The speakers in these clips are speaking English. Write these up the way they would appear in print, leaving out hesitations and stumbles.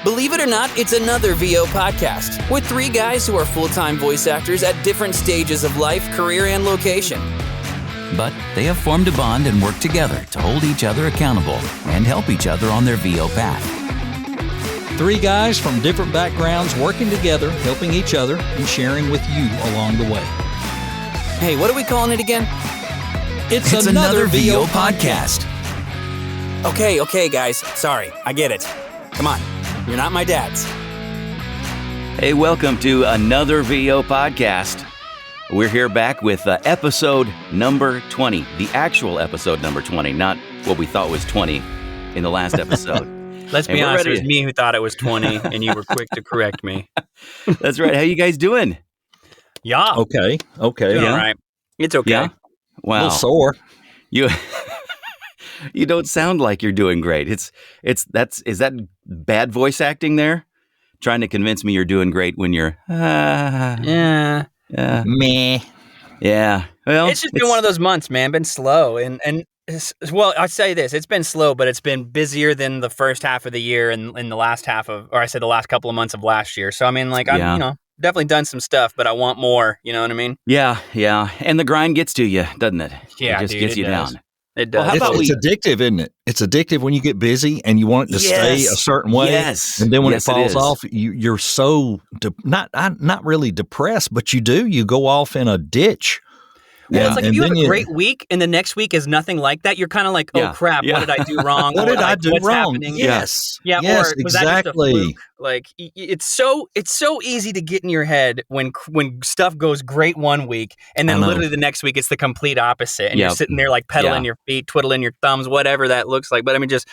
Believe it or not, it's another VO podcast with three guys who are full-time voice actors at different stages of life, career, and location. But they have formed a bond and work together to hold each other accountable and help each other on their VO path. Three guys from different backgrounds working together, helping each other, and sharing with you along the way. Hey, what are we calling it again? It's another VO podcast. Okay, guys. Sorry, I get it. Come on, you're not my dads. Hey, welcome to another VO podcast. We're here back with episode number 20, the actual episode number 20, not what we thought was 20 in the last episode. Let's be honest, it was me who thought it was 20, and you were quick to correct me. That's right. How you guys doing? Yeah. Okay. Doing Yeah. all right. It's okay. Yeah? Wow. A little sore. You don't sound like you're doing great. Is that bad voice acting there? Trying to convince me you're doing great when you're Yeah. Meh. Yeah. Well, It's just been one of those months, man. Been slow. Well, I'll say this. It's been slow, but it's been busier than the first half of the year and in the last half of, or I said the last couple of months of last year. So, I mean, like, Yeah. I'm, definitely done some stuff, but I want more. You know what I mean? Yeah. And the grind gets to you, doesn't it? Yeah, It just dude, gets it you does. down. It Well, does. how about It's addictive, isn't it? It's addictive when you get busy and you want it to stay a certain way. Yes. And then when Yes, it falls is. off, you're so not really depressed, but you go off in a ditch. Well, it's like if you have then a great week and the next week is nothing like that, you're kind of like, oh Yeah. crap, Yeah. what did I do wrong? What Or, did I like, do what's wrong? happening? Yes. Yeah, Yes, or was that just a exactly. fluke? Like it's so easy to get in your head when stuff goes great one week and I then know. literally the next week it's the complete opposite and Yep. you're sitting there like pedaling your feet, twiddling your thumbs, whatever that looks like. But I mean, just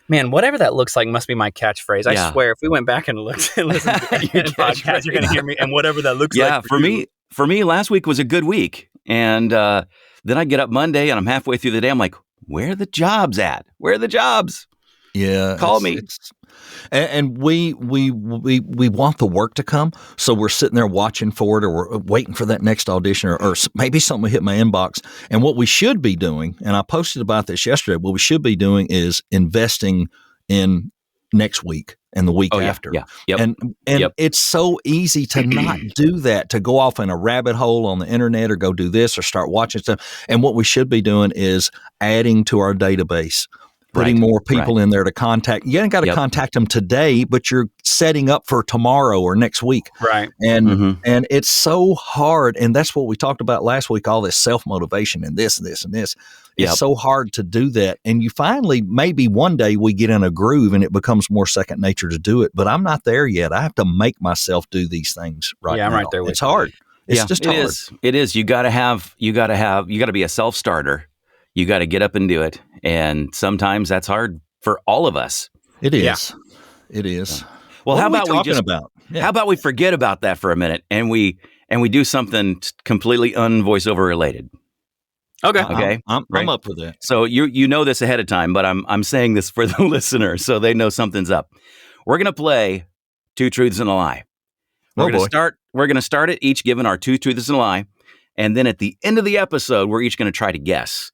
man, whatever that looks like must be my catchphase. I Yeah. swear, if we went back and looked and listened to Your the podcast, you're going to hear me. And whatever that looks Yeah. like For me, last week was a good week. And then I get up Monday and I'm halfway through the day. I'm like, where are the jobs at? Where are the jobs? Yeah, Call me. And we want the work to come, so we're sitting there watching for it, or we're waiting for that next audition, or maybe something will hit my inbox. And what we should be doing, and I posted about this yesterday, what we should be doing is investing in next week and the week after. Yeah. Yep. And Yep. it's so easy to not do that, to go off in a rabbit hole on the internet or go do this or start watching stuff. And what we should be doing is adding to our database. Putting Right, more people in there to contact. You ain't got to Yep. contact them today, but you're setting up for tomorrow or next week. Right. And it's so hard. And that's what we talked about last week, all this self-motivation and this and this and this. It's Yep. so hard to do that. And you finally, maybe one day we get in a groove and it becomes more second nature to do it. But I'm not there yet. I have to make myself do these things right now. Yeah, I'm right there with It's you. hard. It's Yeah, just it hard. is. It is. You got to be a self-starter. You got to get up and do it. And sometimes that's hard for all of us. It is. Yeah. It is. Well, What how are we about talking about? Yeah. how about we forget about that for a minute and we do something completely unvoiceover related. Okay. Okay. I'm Right. up for that. So you know this ahead of time, but I'm saying this for the listener so they know something's up. We're gonna play Two Truths and a Lie. We're gonna start it each giving our two truths and a lie, and then at the end of the episode, we're each gonna try to guess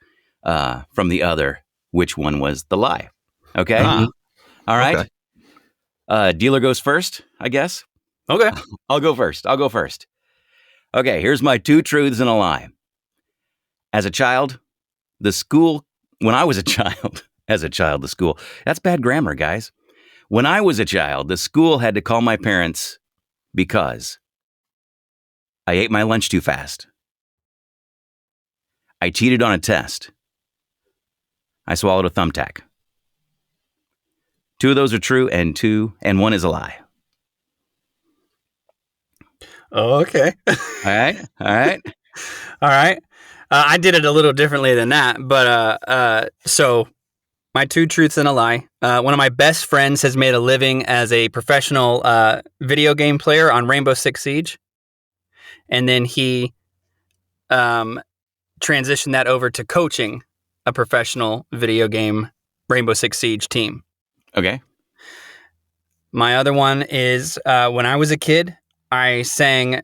from the other which one was the lie. Okay. Uh-huh. All right. Okay. Dealer goes first, I guess. Okay. I'll go first. Okay, here's my two truths and a lie. As a child, the school, when I was a child, the school, that's bad grammar, guys. When I was a child, the school had to call my parents because I ate my lunch too fast. I cheated on a test. I swallowed a thumbtack. Two of those are true and one is a lie. Okay. All right. All right. I did it a little differently than that, but so my two truths and a lie. One of my best friends has made a living as a professional video game player on Rainbow Six Siege, and then he transitioned that over to coaching a professional video game Rainbow Six Siege team. Okay. My other one is when I was a kid, I sang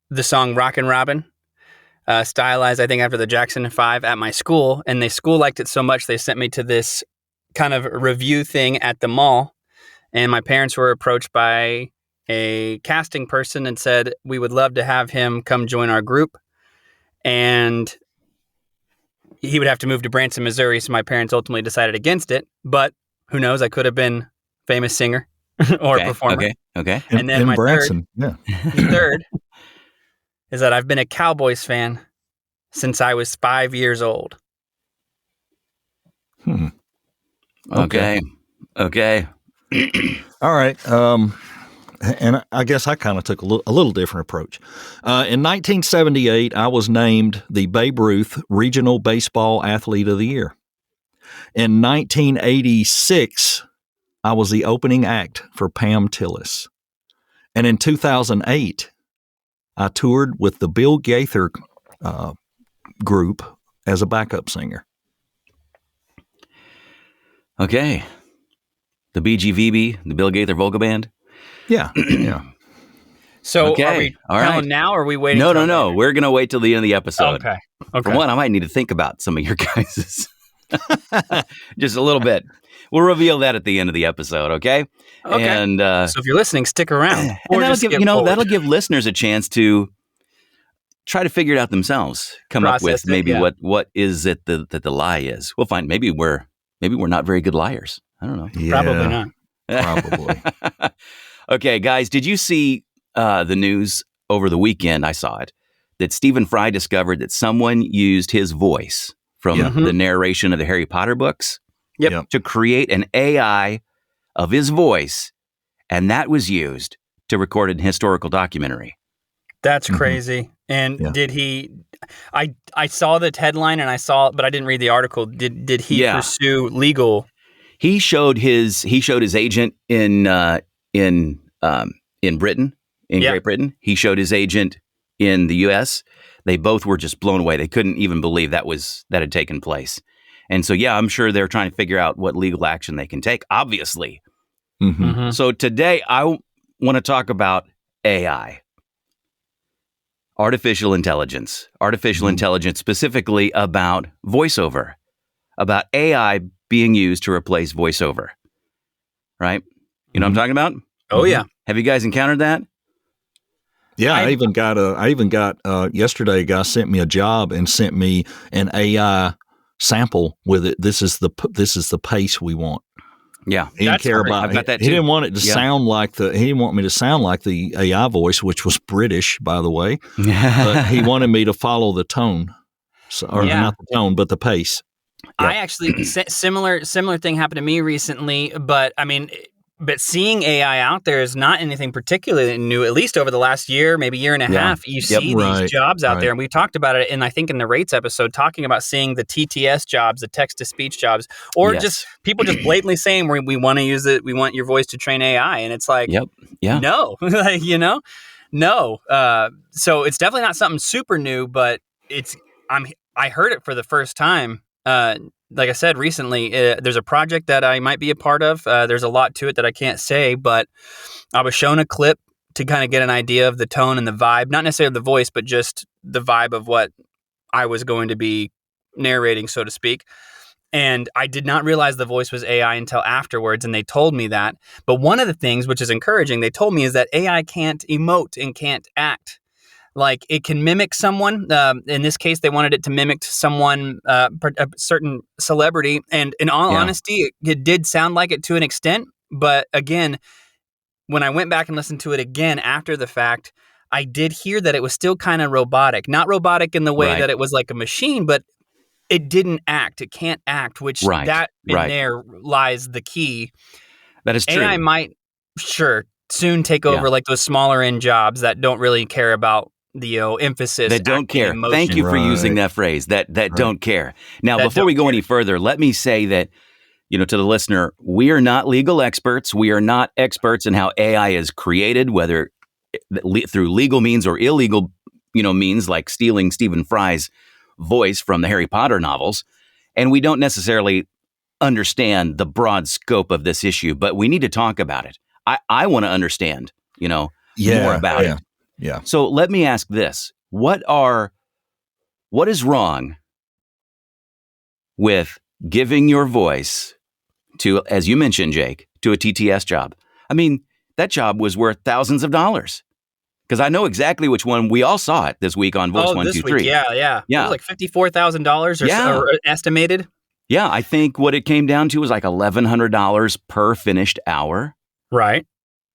the song Rockin' Robin, stylized, I think, after the Jackson 5 at my school. And the school liked it so much, they sent me to this kind of review thing at the mall. And my parents were approached by a casting person and said, we would love to have him come join our group. And he would have to move to Branson, Missouri. So my parents ultimately decided against it. But who knows? I could have been a famous singer or performer. Okay. And then in my Branson, third is that I've been a Cowboys fan since I was 5 years old. Okay. All right. And I guess I kind of took a little different approach. In 1978, I was named the Babe Ruth Regional Baseball Athlete of the Year. In 1986, I was the opening act for Pam Tillis. And in 2008, I toured with the Bill Gaither group as a backup singer. Okay. The BGVB, the Bill Gaither Vocal Band. Yeah. So Okay, are we all telling right. now or are we waiting? No. later? We're going to wait till the end of the episode. Okay. For one, I might need to think about some of your guys's. Just a little bit. We'll reveal that at the end of the episode, okay? Okay. And so if you're listening, stick around. Or and just skip forward. that'll give listeners a chance to try to figure it out themselves. Come up with Process it, maybe yeah. what is it that the lie is. We'll find maybe we're not very good liars. I don't know. Yeah, Probably not. Probably. Okay, guys, did you see the news over the weekend? I saw it, that Stephen Fry discovered that someone used his voice from the narration of the Harry Potter books to create an AI of his voice, and that was used to record a historical documentary. That's crazy. And did he? I saw the headline and I saw it, but I didn't read the article. Did he pursue legal? He showed his agent in Britain, in Great Britain. He showed his agent in the U.S. They both were just blown away. They couldn't even believe that had taken place. And so, I'm sure they're trying to figure out what legal action they can take, obviously. So today I want to talk about AI, artificial intelligence, specifically about voiceover, about AI being used to replace voiceover, right? You know what I'm talking about? Oh, yeah. Have you guys encountered that? Yeah, I even got yesterday a guy sent me a job and sent me an AI sample with it. This is the pace we want. Yeah. He didn't care about I've got that He too. didn't want it to sound like he didn't want me to sound like the AI voice, which was British, by the way. But he wanted me to follow the tone. Not the tone, but the pace. I actually similar thing happened to me recently, but seeing AI out there is not anything particularly new. At least over the last year, maybe year and a half, you see these jobs out there, and we talked about it in I think in the rates episode, talking about seeing the TTS jobs, the text to speech jobs, or just people just blatantly saying we want to use it, we want your voice to train AI, and it's like, no, no. So it's definitely not something super new, but I heard it for the first time. Like I said recently, there's a project that I might be a part of. There's a lot to it that I can't say, but I was shown a clip to kind of get an idea of the tone and the vibe, not necessarily the voice, but just the vibe of what I was going to be narrating, so to speak. And I did not realize the voice was AI until afterwards, and they told me that. But one of the things, which is encouraging, they told me is that AI can't emote and can't act. Like it can mimic someone. In this case, they wanted it to mimic someone, a certain celebrity. And in all honesty, it did sound like it to an extent. But again, when I went back and listened to it again after the fact, I did hear that it was still kind of robotic. Not robotic in the way that it was like a machine, but it didn't act. It can't act, which there lies the key. That is true. AI might, soon take over like those smaller end jobs that don't really care about the emphasis. That don't care. Emotion. Thank you for using that phrase. That don't care. Now, before we go any further, let me say that, to the listener, we are not legal experts. We are not experts in how AI is created, whether through legal means or illegal, means like stealing Stephen Fry's voice from the Harry Potter novels. And we don't necessarily understand the broad scope of this issue, but we need to talk about it. I want to understand, more about it. Yeah. So let me ask this. What is wrong with giving your voice to, as you mentioned, Jake, to a TTS job. I mean, that job was worth thousands of dollars. Because I know exactly which one. We all saw it this week on Voice 123. This week, yeah. Yeah. It was like $54,000 or estimated. Yeah, I think what it came down to was like $1,100 per finished hour. Right.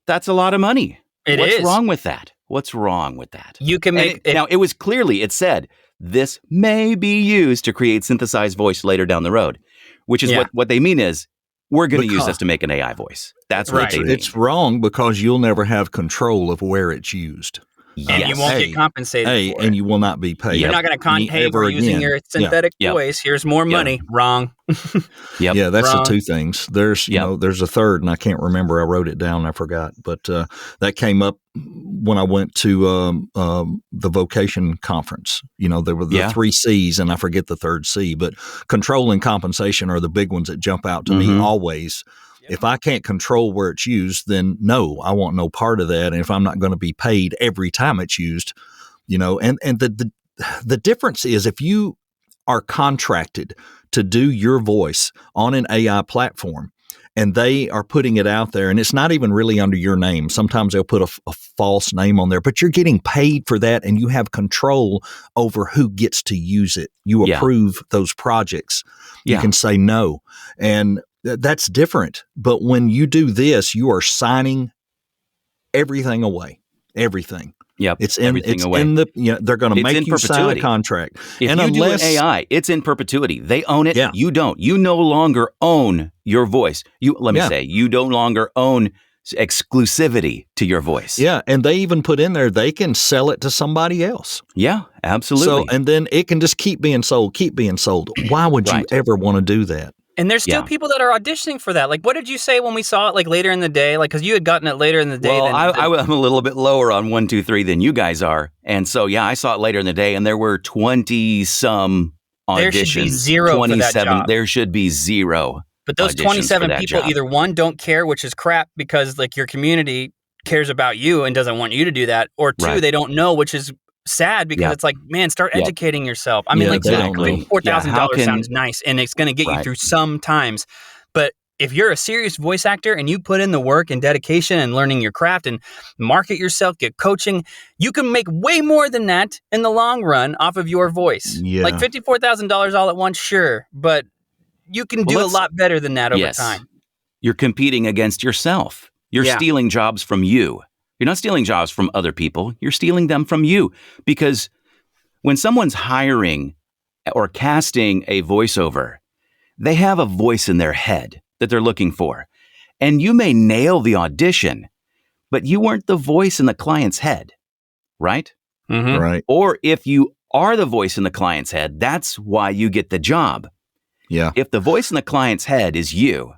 That's a lot of money. What's is. wrong with that? What's wrong with that? You can make Now, it was clearly, it said, this may be used to create synthesized voice later down the road, which is what they mean is, we're going to use this to make an AI voice. That's what they mean. It's wrong because you'll never have control of where it's used. And you won't get compensated for it. And you will not be paid. You're not going to pay for using your synthetic voice. Here's more money. Wrong. Yeah, that's the two things. There's there's a third, and I can't remember. I wrote it down. I forgot, but that came up when I went to the vocation conference. There were the 3 C's, and I forget the third C. But control and compensation are the big ones that jump out to me always. If I can't control where it's used, then no, I want no part of that. And if I'm not going to be paid every time it's used, and the difference is if you are contracted to do your voice on an AI platform and they are putting it out there and it's not even really under your name. Sometimes they'll put a false name on there, but you're getting paid for that and you have control over who gets to use it. You approve those projects. You can say no. And that's different. But when you do this, you are signing everything away. Everything. Yep. It's in the they're going to make you sign a contract. If you do an AI, it's in perpetuity. They own it. Yeah. You don't. You no longer own your voice. You no longer own exclusivity to your voice. Yeah, and they even put in there they can sell it to somebody else. Yeah, absolutely. So and then it can just keep being sold. Why would you ever want to do that? And there's still people that are auditioning for that. Like, what did you say when we saw it, like, later in the day? Like, because you had gotten it later in the day. Well, I'm a little bit lower on 1, 2, 3 than you guys are. And so, I saw it later in the day, and there were 20-some auditions. There should be 0 for that job. There should be 0. But those 27 people, either one, don't care, which is crap, because, like, your community cares about you and doesn't want you to do that. Or 2, they don't know, which is sad because it's like, man, start educating yourself. I mean, $4,000 sounds nice and it's going to get you through some times. But if you're a serious voice actor and you put in the work and dedication and learning your craft and market yourself, get coaching, you can make way more than that in the long run off of your voice. Yeah. Like $54,000 all at once, sure. But you can do a lot better than that over time. You're competing against yourself. You're stealing jobs from you. You're not stealing jobs from other people. You're stealing them from you. Because when someone's hiring or casting a voiceover, they have a voice in their head that they're looking for. And you may nail the audition, but you weren't the voice in the client's head, right? Mm-hmm. Right. Or if you are the voice in the client's head, that's why you get the job. Yeah. If the voice in the client's head is you,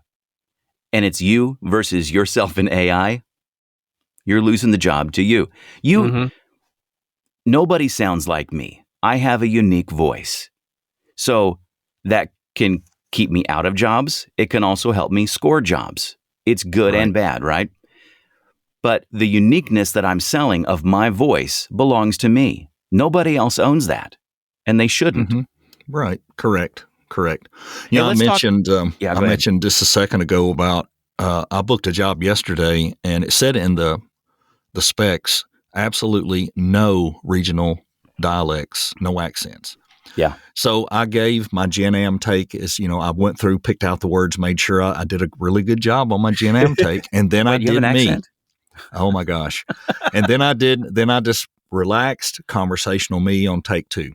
and it's you versus yourself in AI, you're losing the job to you. Nobody sounds like me. I have a unique voice. So that can keep me out of jobs. It can also help me score jobs. It's good and bad, right? But the uniqueness that I'm selling of my voice belongs to me. Nobody else owns that. And they shouldn't. Mm-hmm. Right. Correct. I mentioned just a second ago about I booked a job yesterday and it said in the specs, absolutely no regional dialects, no accents. Yeah. So I gave my Gen Am take I went through, picked out the words, made sure I did a really good job on my Gen Am take. And then I did me. Accent? Oh my gosh. And then I just relaxed conversational me on take 2.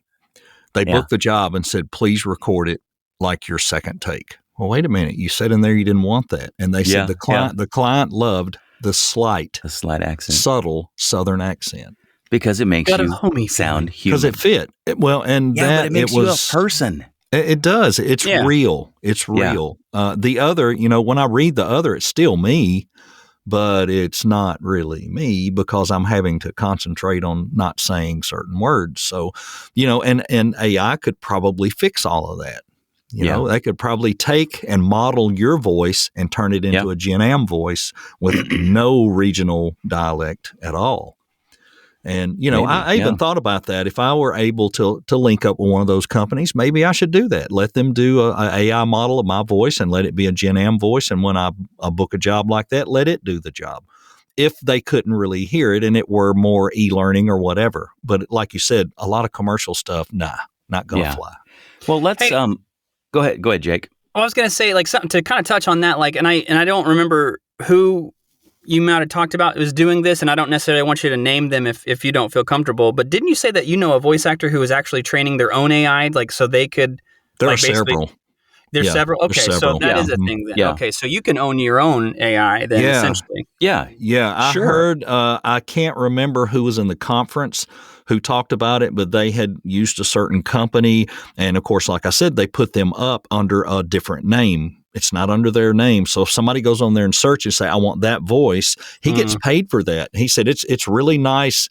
They booked the job and said, please record it like your second take. Well, wait a minute. You said in there you didn't want that. And they said the client loved the slight accent, subtle Southern accent, because it makes you sound human. Because it fit. But it makes you a person. It does. It's real. It's real. The other, when I read the other, it's still me, but it's not really me because I'm having to concentrate on not saying certain words. So, and AI could probably fix all of that. They could probably take and model your voice and turn it into a Gen Am voice with no regional dialect at all. And, Maybe, I even thought about that. If I were able to link up with one of those companies, maybe I should do that. Let them do a AI model of my voice and let it be a Gen Am voice. And when I book a job like that, let it do the job. If they couldn't really hear it and it were more e-learning or whatever. But like you said, a lot of commercial stuff, not going to fly. Well, let's go ahead, Jake. I was going to say, like, something to kind of touch on that, like, and I don't remember who you might have talked about was doing this, and I don't necessarily want you to name them if you don't feel comfortable, but didn't you say that a voice actor who was actually training their own AI, like, so they could... There like, are several. There's several? Okay, so that is a thing then. Yeah. Okay, so you can own your own AI then, essentially. Yeah. I heard, I can't remember who was in the conference who talked about it, but they had used a certain company. And of course, like I said, they put them up under a different name. It's not under their name. So if somebody goes on there and searches, say, I want that voice, he gets paid for that. He said, it's really nice,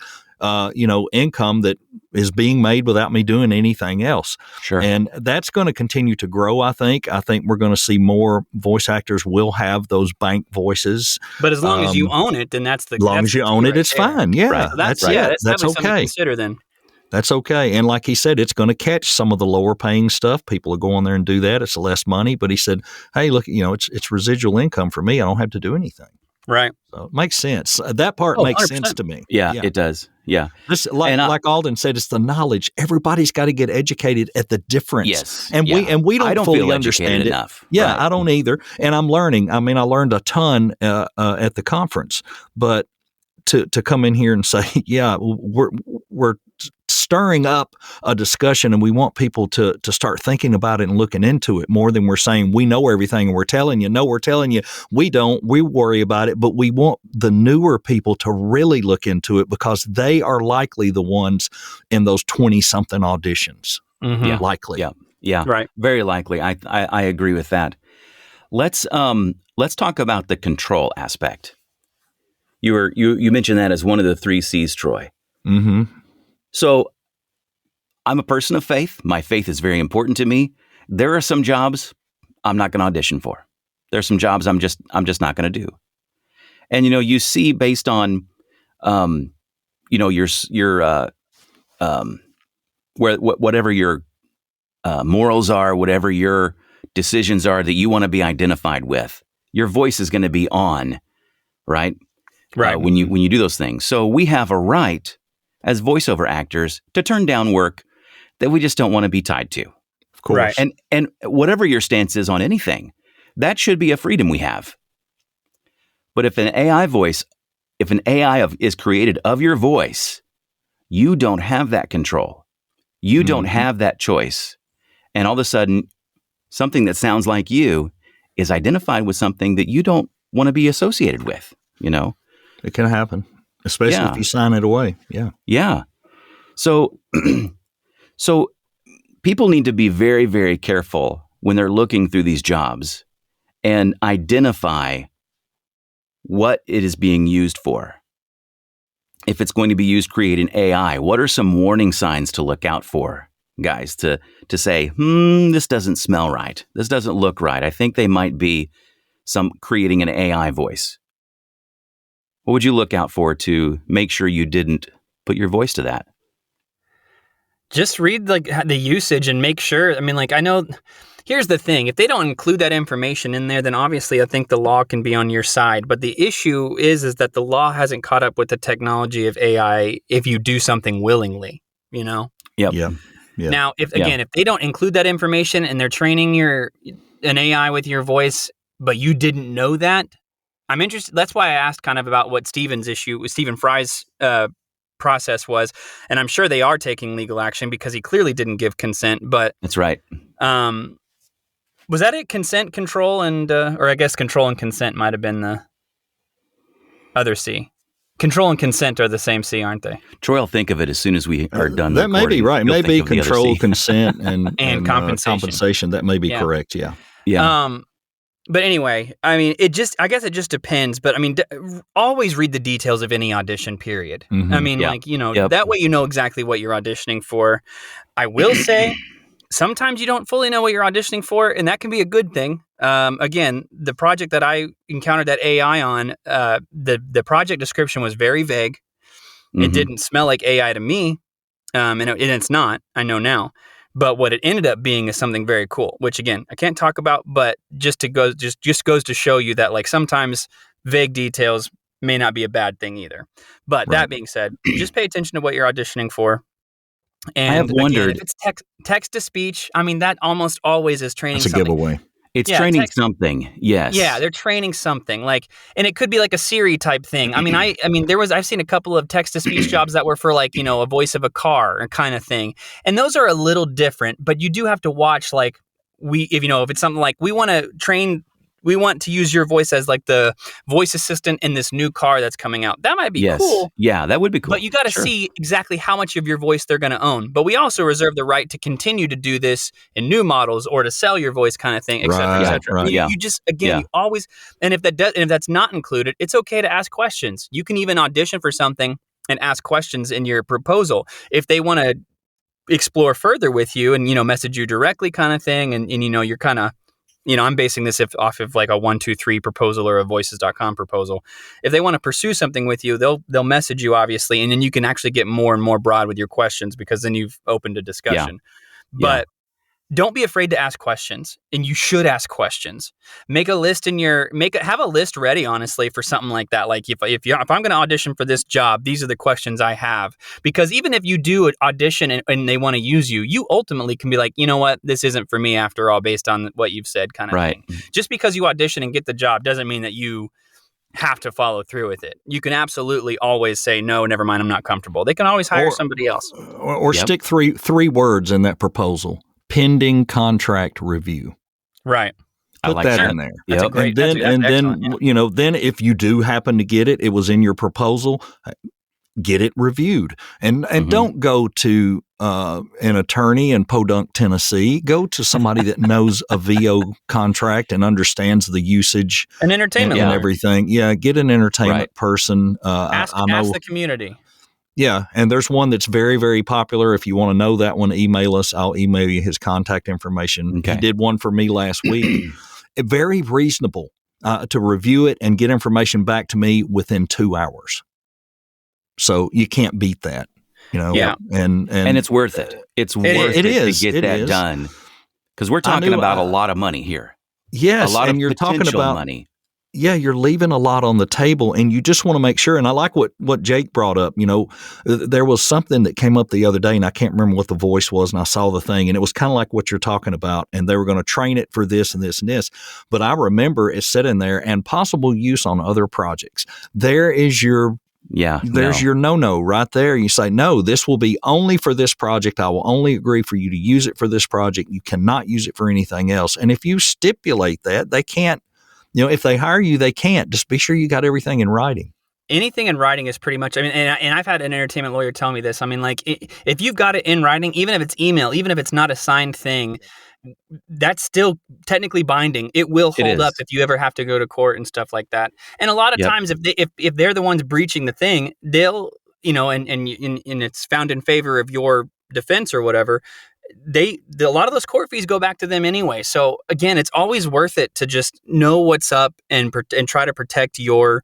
income that is being made without me doing anything else. Sure. And that's going to continue to grow, I think. I think we're going to see more voice actors will have those bank voices. But as long as you own it, then that's the... As long as you own it, it's fine. Yeah. Right. So that's okay. Something to consider then. That's okay. And like he said, it's going to catch some of the lower paying stuff. People will go on there and do that. It's less money. But he said, hey, look, it's residual income for me. I don't have to do anything. Right. So it makes sense. That part makes 100%. sense to me. Yeah, it does. Yeah. This, like Alden said, it's the knowledge. Everybody's got to get educated at the difference. Yes. And we don't fully feel understand it enough. Yeah, right. I don't either. And I'm learning. I mean, I learned a ton at the conference, but to come in here and say, yeah, we're stirring up a discussion and we want people to start thinking about it and looking into it more than we're saying we know everything and we're telling you we don't. We worry about it, but we want the newer people to really look into it because they are likely the ones in those 20-something auditions. Mm-hmm. Yeah. Likely. Yeah. Right. Very likely. I agree with that. Let's talk about the control aspect. You mentioned that as one of the 3 C's, Troy. Mm-hmm. So I'm a person of faith. My faith is very important to me. There are some jobs I'm not going to audition for. There's some jobs I'm just not going to do. And you see based on whatever your morals are, whatever your decisions are that you want to be identified with, your voice is going to be on, right? Right. When you do those things. So we have a right as voiceover actors to turn down work that we just don't want to be tied to. Of course. Right. And whatever your stance is on anything, that should be a freedom we have. But if an AI is created of your voice, you don't have that control. You don't have that choice. And all of a sudden, something that sounds like you is identified with something that you don't want to be associated with, It can happen, especially if you sign it away. Yeah. Yeah. So people need to be very, very careful when they're looking through these jobs and identify what it is being used for. If it's going to be used creating AI, what are some warning signs to look out for, guys, to say, this doesn't smell right. This doesn't look right. I think they might be creating an AI voice. What would you look out for to make sure you didn't put your voice to that? Just read the usage and make sure. I mean, I know, here's the thing. If they don't include that information in there, then obviously I think the law can be on your side. But the issue is that the law hasn't caught up with the technology of AI if you do something willingly, Yep. Yeah. Now, if they don't include that information and they're training an AI with your voice, but you didn't know that, I'm interested. That's why I asked kind of about what Stephen Fry's process was, and I'm sure they are taking legal action because he clearly didn't give consent. But That's right. Was that it? Consent, control, and or I guess control and consent might have been the other C. Control and consent are the same C, aren't they? Troy will think of it as soon as we are done. That may be right. You'll Maybe think of the other control, C. consent, and compensation. That may be correct. Yeah. Yeah. But anyway, I mean, I guess it just depends. But I mean, always read the details of any audition, period. Mm-hmm. I mean, that way you know exactly what you're auditioning for. I will say, sometimes you don't fully know what you're auditioning for, and that can be a good thing. Again, the project that I encountered that AI on, the project description was very vague. It didn't smell like AI to me, and it's not. I know now. But what it ended up being is something very cool, which again I can't talk about. But just goes to show you that like sometimes vague details may not be a bad thing either. But that being said, just pay attention to what you're auditioning for. And I have wondered again, if it's text to speech, I mean that almost always is training. That's a something. giveaway. It's training something. Yes. Yeah, they're training something and it could be like a Siri type thing. I mean, I've seen a couple of text to speech jobs that were for like, a voice of a car kind of thing. And those are a little different, but you do have to watch if it's something like we want to use your voice as like the voice assistant in this new car that's coming out. That might be cool. Yeah, that would be cool. But you got to see exactly how much of your voice they're going to own. But we also reserve the right to continue to do this in new models or to sell your voice kind of thing, et cetera, et cetera. Right. You just, again, you always, and if that's not included, it's okay to ask questions. You can even audition for something and ask questions in your proposal. If they want to explore further with you and, message you directly kind of thing, and you're kind of, I'm basing this off of like a 1-2-3 proposal or a voices.com proposal. If they want to pursue something with you, they'll message you obviously, and then you can actually get more and more broad with your questions because then you've opened a discussion. But don't be afraid to ask questions, and you should ask questions. Make a list have a list ready, honestly, for something like that. Like if I'm going to audition for this job, these are the questions I have. Because even if you do an audition and they want to use you, you ultimately can be like, you know what, this isn't for me after all, based on what you've said, kind of thing. Just because you audition and get the job doesn't mean that you have to follow through with it. You can absolutely always say, no, never mind, I'm not comfortable. They can always hire somebody else. Or stick three words in that proposal. Pending contract review. Right. Put like that in there. That's a great, then then if you do happen to get it was in your proposal, get it reviewed. And don't go to an attorney in Podunk, Tennessee. Go to somebody that knows a VO contract and understands the usage and entertainment and everything. Yeah, get an entertainment person. Ask the community. Yeah, and there's one that's very, very popular. If you want to know that one, email us. I'll email you his contact information. Okay. He did one for me last week. Very reasonable to review it and get information back to me within 2 hours. So you can't beat that, Yeah. And it's worth it. It's worth it to get that done because we're talking about a lot of money here. Yes, a lot and of you're talking about money. Yeah, you're leaving a lot on the table, and you just want to make sure. And I like what Jake brought up. There was something that came up the other day, and I can't remember what the voice was, and I saw the thing, and it was kind of like what you're talking about, and they were going to train it for this and this and this. But I remember it said in there, and possible use on other projects. There is your your no right there. You say, no, this will be only for this project. I will only agree for you to use it for this project. You cannot use it for anything else. And if you stipulate that, they can't. If they hire you, they can't. Just be sure you got everything in writing. Anything in writing is pretty much, and I've had an entertainment lawyer tell me this. I mean, like, if you've got it in writing, even if it's email, even if it's not a signed thing, that's still technically binding. It will hold up if you ever have to go to court and stuff like that. And a lot of times, if they're the ones breaching the thing, they'll, and it's found in favor of your defense or whatever. A lot of those court fees go back to them anyway. So again, it's always worth it to just know what's up and try to protect your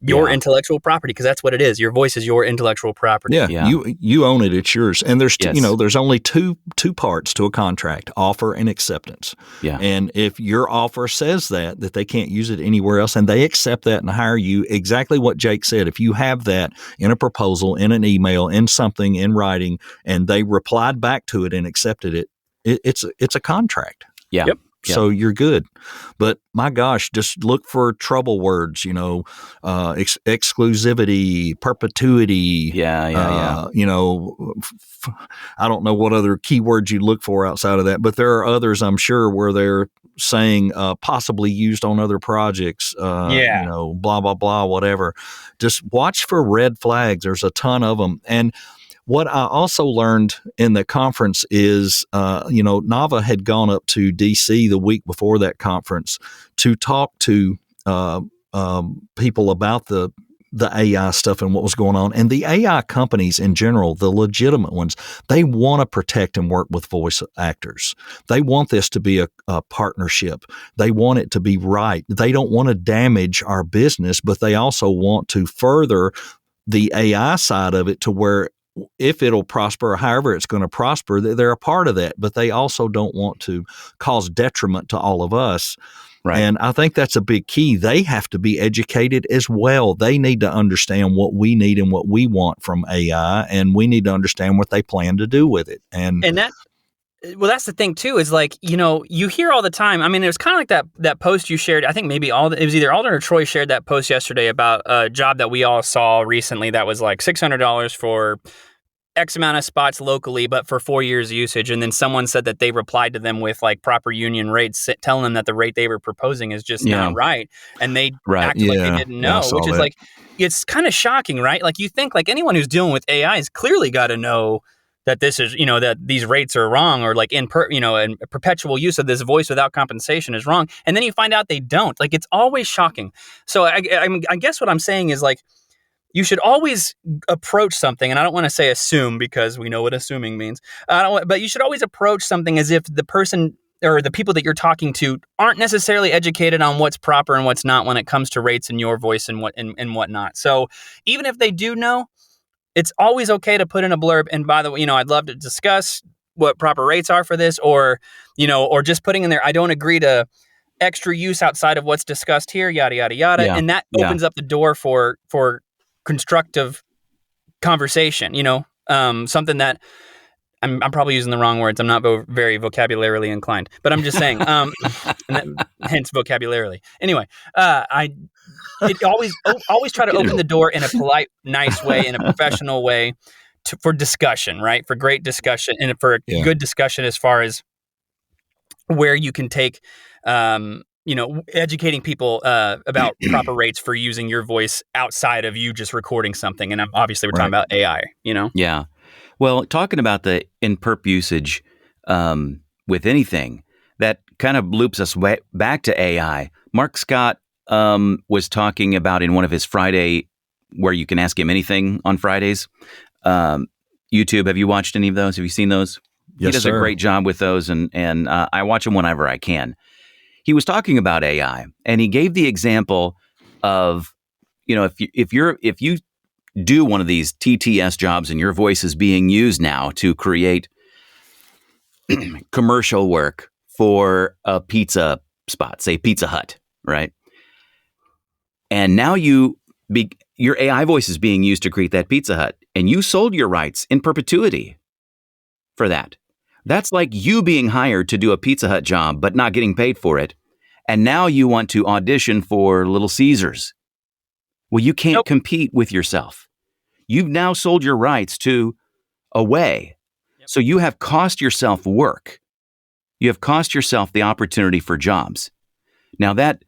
intellectual property, because that's what it is. Your voice is your intellectual property. Yeah. You own it. It's yours. And there's there's only two parts to a contract: offer and acceptance. Yeah. And if your offer says that they can't use it anywhere else, and they accept that and hire you, exactly what Jake said. If you have that in a proposal, in an email, in something in writing, and they replied back to it and accepted it, it's a contract. Yeah. Yep. So you're good. But my gosh, just look for trouble words, exclusivity, perpetuity. Yeah. I don't know what other keywords you look for outside of that, but there are others, I'm sure, where they're saying possibly used on other projects, blah, blah, blah, whatever. Just watch for red flags. There's a ton of them. And what I also learned in the conference is, Nava had gone up to D.C. the week before that conference to talk to people about the AI stuff and what was going on. And the AI companies in general, the legitimate ones, they want to protect and work with voice actors. They want this to be a partnership. They want it to be right. They don't want to damage our business, but they also want to further the AI side of it to where if it'll prosper or however it's going to prosper, they're a part of that, but they also don't want to cause detriment to all of us. Right. And I think that's a big key. They have to be educated as well. They need to understand what we need and what we want from AI, and we need to understand what they plan to do with it. And that, well, that's the thing too, is like, you hear all the time. I mean, it was kind of like that post you shared. I think maybe it was either Alden or Troy shared that post yesterday about a job that we all saw recently that was like $600 for X amount of spots locally, but for 4 years usage. And then someone said that they replied to them with like proper union rates, telling them that the rate they were proposing is just not right. And they acted like they didn't know, which is like, it's kind of shocking, right? Like you think like anyone who's dealing with AI has clearly got to know that this is, that these rates are wrong, or like in perpetual use of this voice without compensation is wrong. And then you find out they don't. Like, it's always shocking. So I guess what I'm saying is like, you should always approach something, and I don't want to say assume because we know what assuming means. But you should always approach something as if the person or the people that you're talking to aren't necessarily educated on what's proper and what's not when it comes to rates in your voice and whatnot. So even if they do know, it's always okay to put in a blurb. And by the way, I'd love to discuss what proper rates are for this, or just putting in there, I don't agree to extra use outside of what's discussed here, yada yada yada, and that opens up the door for constructive conversation, something that I'm probably using the wrong words. I'm not very vocabularily inclined, but I'm just saying, hence vocabularily. Anyway, always try to open the door in a polite, nice way, in a professional way for discussion, right? For great discussion and for a good discussion as far as where you can take, educating people about proper rates for using your voice outside of you just recording something. And obviously we're talking about AI, Yeah. Well, talking about the in-perp usage with anything, that kind of loops us back to AI. Mark Scott was talking about in one of his Friday, where you can ask him anything on Fridays. YouTube, have you watched any of those? Have you seen those? Yes, he does a great job with those, and I watch them whenever I can. He was talking about AI, and he gave the example of, if you do one of these TTS jobs and your voice is being used now to create commercial work for a pizza spot, say Pizza Hut, right? And now your AI voice is being used to create that Pizza Hut, and you sold your rights in perpetuity for that. That's like you being hired to do a Pizza Hut job, but not getting paid for it. And now you want to audition for Little Caesars. Well, you can't compete with yourself. You've now sold your rights to Away. So you have cost yourself work. You have cost yourself the opportunity for jobs. Now that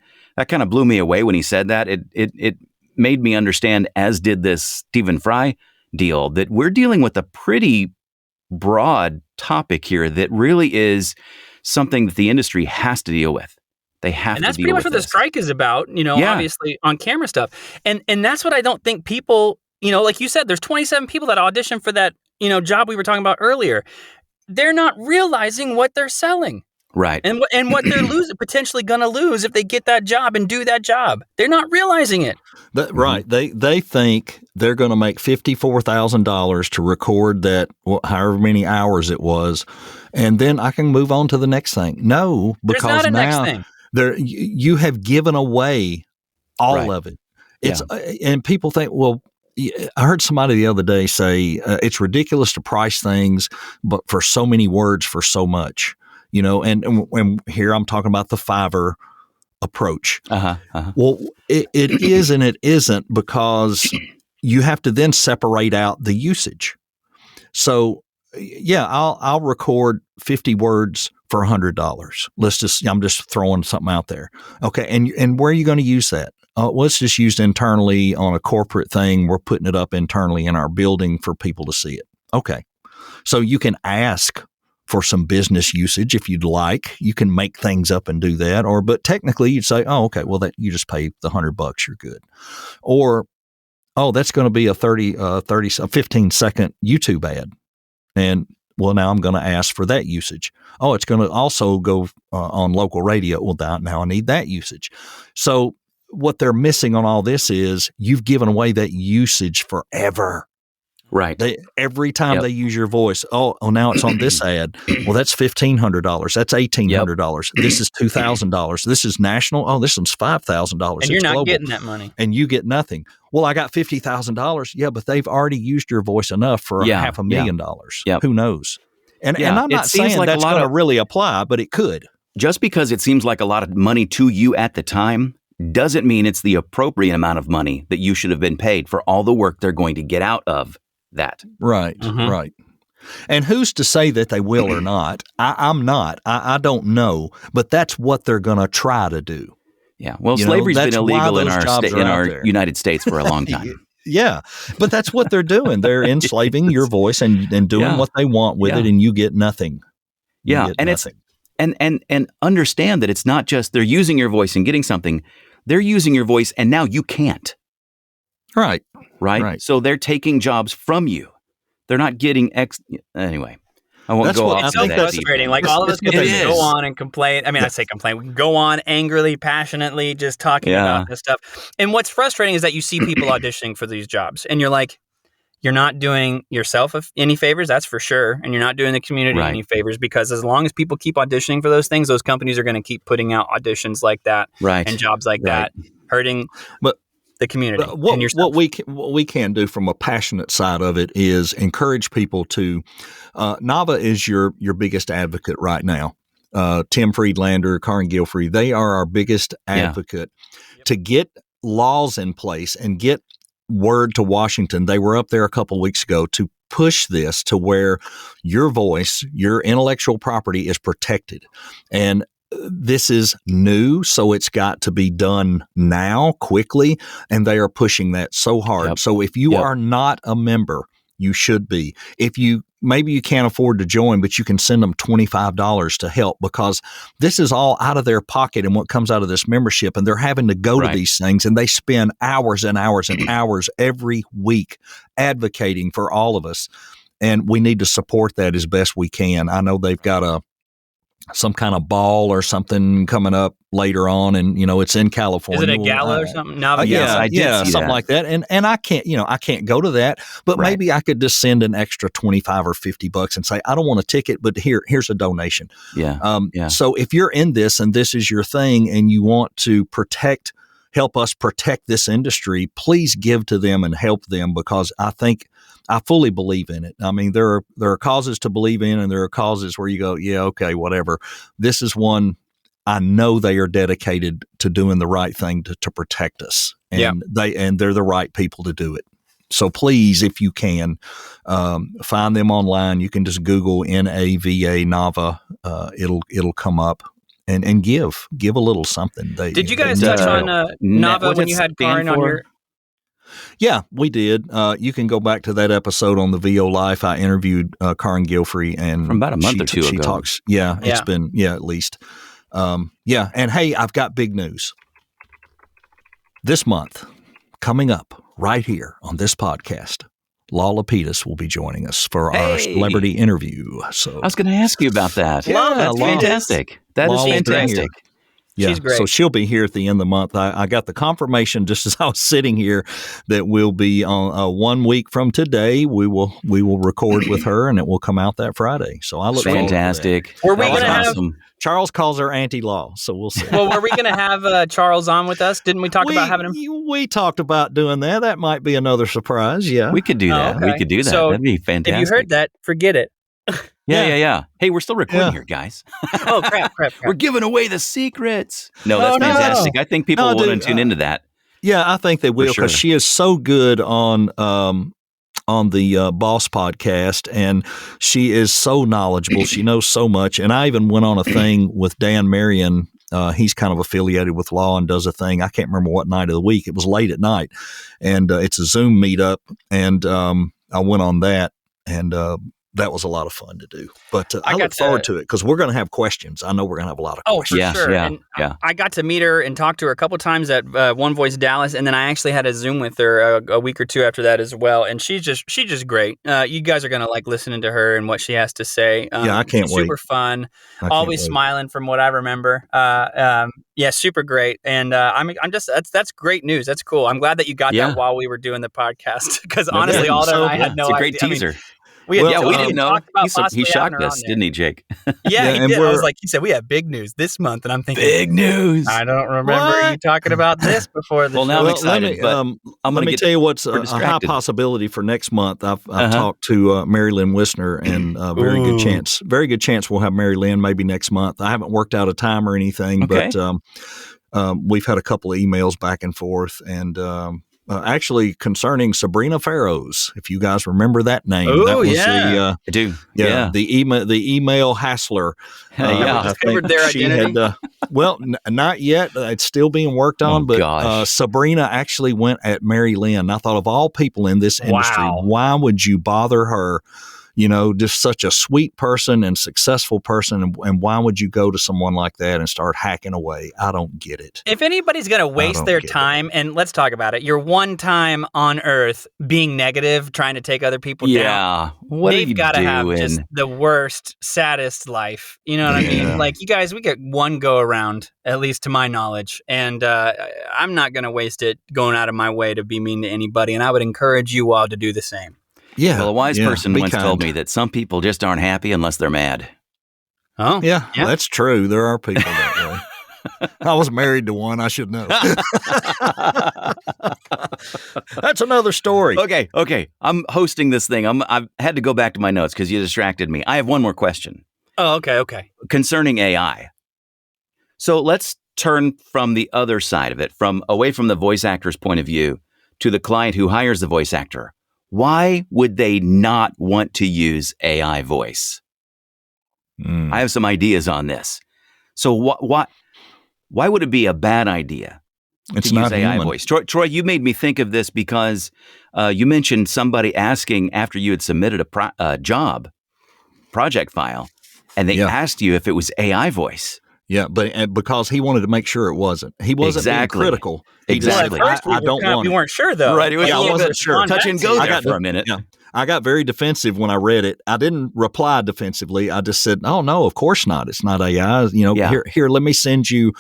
kind of blew me away when he said that. It made me understand, as did this Stephen Fry deal, that we're dealing with a pretty broad topic here that really is something that the industry has to deal with. They have to deal with. And that's pretty much what the strike is about, obviously on camera stuff. And that's what I don't think people, like you said, there's 27 people that auditioned for that, job we were talking about earlier. They're not realizing what they're selling. Right. And what they're potentially going to lose if they get that job and do that job. They're not realizing it. Right. They think they're going to make $54,000 to record that, however many hours it was, and then I can move on to the next thing. No, because there's not a now next thing. You have given away all of it. And people think, well, I heard somebody the other day say it's ridiculous to price things, but for so many words for so much. And here I'm talking about the Fiverr approach. Well, it is and it isn't, because you have to then separate out the usage. So, I'll record 50 words for $100. I'm just throwing something out there. Okay, and where are you going to use that? Let's just use it internally on a corporate thing. We're putting it up internally in our building for people to see it. Okay, so you can ask for some business usage if you'd like. You can make things up and do that. But technically you'd say, oh, okay, well, that you just pay the $100, you're good. Or, oh, that's going to be a 15-second YouTube ad. And, well, now I'm going to ask for that usage. Oh, it's going to also go on local radio. Well, now I need that usage. So what they're missing on all this is you've given away that usage forever. Right. Every time they use your voice, now it's on this ad. Well, that's $1,500. That's $1,800. This is $2,000. This is national. Oh, this one's $5,000. And you're not global. getting that money. And you get nothing. Well, I got $50,000. Yeah, but they've already used your voice enough for $500,000. Yep. Who knows? And I'm not saying like that's going to really apply, but it could. Just because it seems like a lot of money to you at the time doesn't mean it's the appropriate amount of money that you should have been paid for all the work they're going to get out of that. Right, right. And who's to say that they will or not? I'm not. I don't know. But that's what they're going to try to do. Yeah. Well, slavery's been illegal in our United States for a long time. Yeah. But that's what they're doing. They're enslaving your voice and doing what they want with it, and you get nothing. And understand that it's not just they're using your voice and getting something. They're using your voice and now you can't. Right. So they're taking jobs from you. They're not getting anyway. I won't go off. It's so frustrating. Like all of us can just go on and complain. I mean, I say complain. We can go on angrily, passionately, just talking about this stuff. And what's frustrating is that you see people auditioning for these jobs, and you're like, you're not doing yourself any favors, that's for sure, and you're not doing the community any favors, because as long as people keep auditioning for those things, those companies are going to keep putting out auditions like that and jobs like that, hurting the community. What we can do from a passionate side of it is encourage people to. Nava is your biggest advocate right now. Tim Friedlander, Karin Gilfrey, they are our biggest advocate to get laws in place and get word to Washington. They were up there a couple of weeks ago to push this to where your voice, your intellectual property is protected. And this is new, so it's got to be done now, quickly, and they are pushing that so hard. So if you are not a member, you should be. Maybe you can't afford to join, but you can send them $25 to help, because this is all out of their pocket and what comes out of this membership, and they're having to go to these things, and they spend hours and hours and hours every week advocating for all of us, and we need to support that as best we can. I know they've got some kind of ball or something coming up later on, and it's in California. Is it a gala or something? Something like that. And I can't go to that, but maybe I could just send an extra $25 or $50 and say, I don't want a ticket, but here's a donation. So if you're in this and this is your thing and you want to help us protect this industry, please give to them and help them, because I fully believe in it. I mean, there are causes to believe in, and there are causes where you go, yeah, okay, whatever. This is one I know they are dedicated to doing the right thing to protect us, and they're the right people to do it. So please, if you can, find them online. You can just Google NAVA Nava. It'll come up. And give a little something. Did you guys touch on Nava when you had Karin on your? Yeah, we did. You can go back to that episode on the VO Life. I interviewed Karin Gilfrey, and from about a month or two she ago. Talks. Yeah, it's been at least. And hey, I've got big news. This month, coming up right here on this podcast, Lala Pettis will be joining us for our celebrity interview. So I was going to ask you about that. Yeah, that's fantastic. That is fantastic. Yeah, she's great. So she'll be here at the end of the month. I got the confirmation just as I was sitting here that we'll be on 1 week from today. We will record with her, and it will come out that Friday. So I look fantastic. Were we going to have Charles calls her anti-law, so we'll see. Well, were we going to have Charles on with us? Didn't we talk about having him? We talked about doing that. That might be another surprise. Yeah, we could do that. Okay. We could do that. So that'd be fantastic. If you heard that, forget it. Yeah. Hey, we're still recording here, guys. Oh, crap. We're giving away the secrets. No, that's fantastic. I think people will want to tune into that. Yeah, I think they will, because she is so good on the Boss podcast, and she is so knowledgeable. She knows so much. And I even went on a thing with Dan Marion. He's kind of affiliated with law and does a thing. I can't remember what night of the week. It was late at night, and it's a Zoom meetup. And I went on that, and that was a lot of fun to do. But I got look forward to it because we're going to have questions. I know we're going to have a lot of Oh, for questions. sure. Yeah, And yeah. I got to meet her and talk to her a couple times at One Voice Dallas, and then I actually had a Zoom with her a week or two after that as well. And she's just great. You guys are gonna like listening to her and what she has to say. Yeah, I can't she's wait. Super fun, I can't always wait. smiling from what I remember. Yeah, super great. And I'm just that's great news. That's cool. I'm glad that you got Yeah. that while we were doing the podcast because No honestly, kidding. Alden and I So, had no It's a great idea. teaser. We had, Well, we didn't know. talked about He possibly shocked having her on us, there. didn't he, Jake? Yeah, he and did. I was we're- like, he said, we have big news this month. And I'm thinking, news. I don't remember What? you talking about this before the Well, show. now I'm Well, excited, but I'm let gonna me get tell you what's we're a high distracted. possibility for next month. I've talked to Mary Lynn Wissner, and very good chance we'll have Mary Lynn maybe next month. I haven't worked out a time or anything, Okay. but we've had a couple of emails back and forth, and actually concerning Sabrina Farrows, if you guys remember that name. Oh, that was yeah. I do. the email hassler. Yeah. Discovered their she identity? had, well, not yet. It's still being worked on, Oh, but gosh. Sabrina actually went at Mary Lynn. I thought, of all people in this industry, Wow. why would you bother her? You know, just such a sweet person and successful person. And why would you go to someone like that and start hacking away? I don't get it. If anybody's going to waste don't their get it. time, and let's talk about it, your one time on Earth being negative, trying to take other people down, Yeah. What are they've you got to have doing? just the worst, saddest life. You know what I mean? Yeah. Like, you guys, we get one go around, at least to my knowledge, and I'm not going to waste it going out of my way to be mean to anybody, and I would encourage you all to do the same. Yeah. Well, a wise person be once kind. told me that some people just aren't happy unless they're mad. Oh, Yeah, Yeah. that's true. There are people that way. I was married to one. I should know. That's another story. Okay. I'm hosting this thing. I've had to go back to my notes because you distracted me. I have one more question Oh, okay. concerning AI. So let's turn from the other side of it, away from the voice actor's point of view to the client who hires the voice actor. Why would they not want to use AI voice? I have some ideas on this. So why would it be a bad idea It's to not use AI human. voice? Troy, you made me think of this because you mentioned somebody asking after you had submitted a project file, and they Yeah. asked you if it was AI voice. Yeah, but because he wanted to make sure it wasn't. He wasn't Exactly. being critical. He just Exactly. said, Well, at first, I don't want we it. weren't sure, though. Right, it was Yeah, I wasn't sure. Touch and go there for a minute. Yeah, I got very defensive when I read it. I didn't reply defensively. I just said, "Oh no, of course not. It's not AI. You know, Yeah. here, let me send you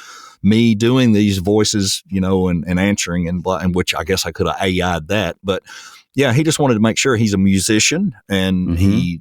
me doing these voices, you know, and answering and which I guess I could have AI'd that, but." Yeah, he just wanted to make sure he's a musician, and he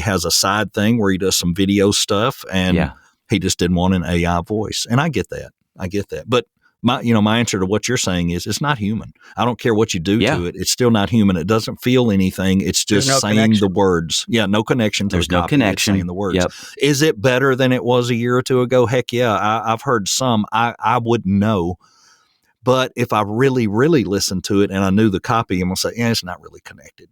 has a side thing where he does some video stuff, and he just didn't want an AI voice, and I get that. But my answer to what you're saying is it's not human. I don't care what you do to it; it's still not human. It doesn't feel anything. It's just no saying connection. the words. Yeah, no connection to There's the no copy. It's connection. saying the words. Yep. Is it better than it was a year or two ago? Heck yeah. I've heard some. I wouldn't know. But if I really, really listened to it and I knew the copy, I'm going to say, yeah, it's not really connected.